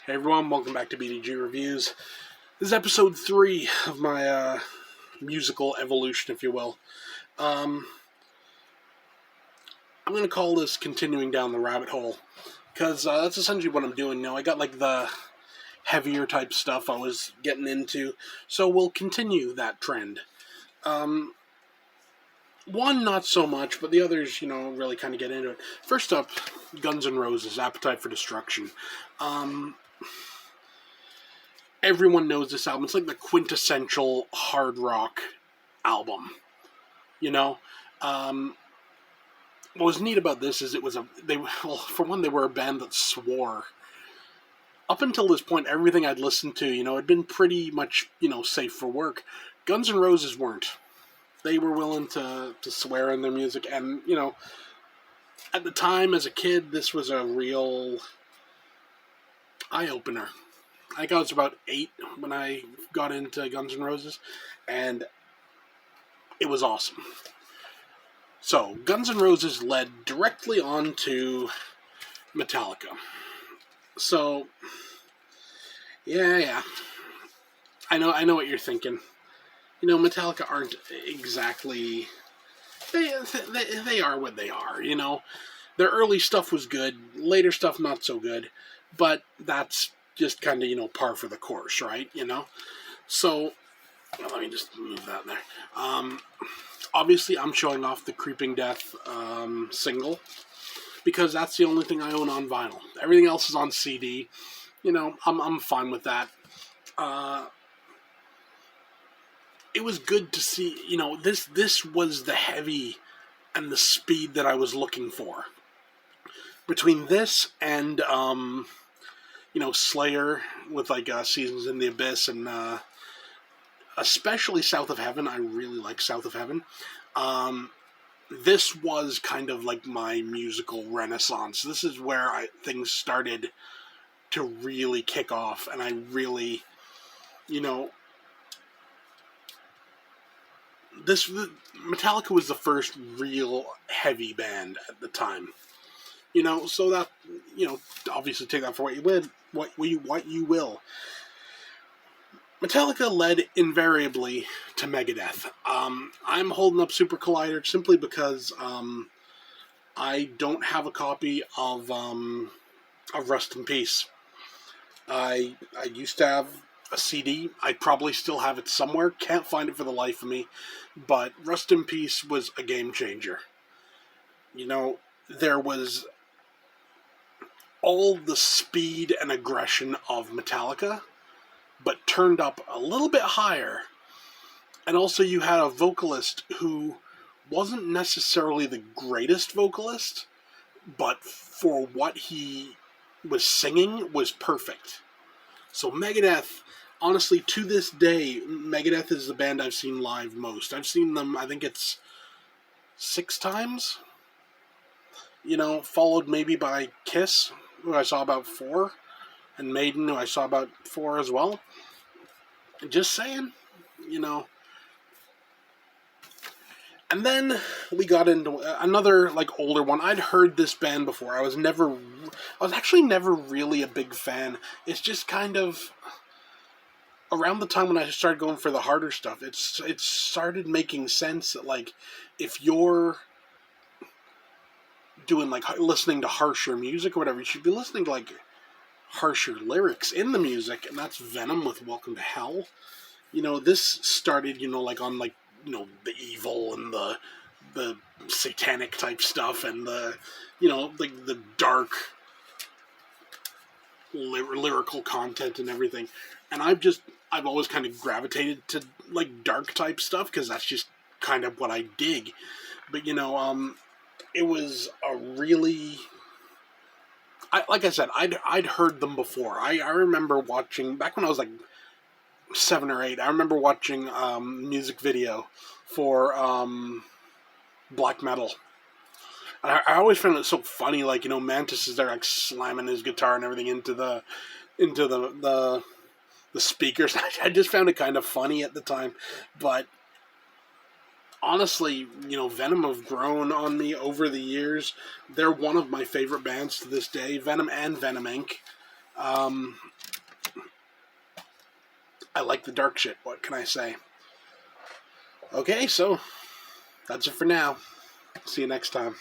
Hey everyone, welcome back to BDG Reviews. This is episode 3 of my musical evolution, if you will. I'm going to call this continuing down the rabbit hole, because that's essentially what I'm doing now. I got like the heavier type stuff I was getting into, so we'll continue that trend. One, not so much, but the others, really kind of get into it. First up, Guns N' Roses, Appetite for Destruction. Everyone knows this album. It's like the quintessential hard rock album. You know, what was neat about this is for one, they were a band that swore. Up until this point, everything I'd listened to, had been pretty much, safe for work. Guns N' Roses weren't. They were willing to swear in their music, and, at the time, as a kid, this was a real eye-opener. I think I was about 8 when I got into Guns N' Roses, and it was awesome. So, Guns N' Roses led directly on to Metallica. So, yeah. I know what you're thinking. Metallica aren't exactly... They are what they are, Their early stuff was good, later stuff not so good, but that's just kind of, par for the course, right? So, let me just move that there. Obviously, I'm showing off the Creeping Death single, because that's the only thing I own on vinyl. Everything else is on CD. I'm fine with that. It was good to see, this was the heavy and the speed that I was looking for. Between this and, Slayer with, Seasons in the Abyss and, especially South of Heaven. I really like South of Heaven. This was kind of like my musical renaissance. This is where things started to really kick off, and I really, Metallica was the first real heavy band at the time. So that, obviously take that for what you will. Metallica led invariably to Megadeth. I'm holding up Super Collider simply because I don't have a copy of Rust in Peace. I used to have a CD. I probably still have it somewhere. Can't find it for the life of me. But Rust in Peace was a game changer. There was all the speed and aggression of Metallica, but turned up a little bit higher. And also you had a vocalist who wasn't necessarily the greatest vocalist, but for what he was singing was perfect. So Megadeth, honestly, to this day, Megadeth is the band I've seen live most. I've seen them, I think it's 6 times. Followed maybe by Kiss, who I saw about 4. And Maiden, who I saw about 4 as well. Just saying, And then we got into another, older one. I'd heard this band before. I was actually never really a big fan. It's just kind of around the time when I started going for the harder stuff, it started making sense that, if you're doing, listening to harsher music or whatever, you should be listening to, harsher lyrics in the music, and that's Venom with Welcome to Hell. This started, on, the evil and the satanic type stuff, and the, the dark lyrical content and everything. And I've always kind of gravitated to, dark type stuff, because that's just kind of what I dig. But, it was a really... like I said, I'd heard them before. I remember watching, back when I was 7 or 8, I remember watching music video for black metal. And I always found it so funny, Mantis is there slamming his guitar and everything into the speakers. I just found it kind of funny at the time, but honestly, Venom have grown on me over the years. They're one of my favorite bands to this day. Venom and Venom Inc. Um, I like the dark shit. What can I say? Okay, so that's it for now. See you next time.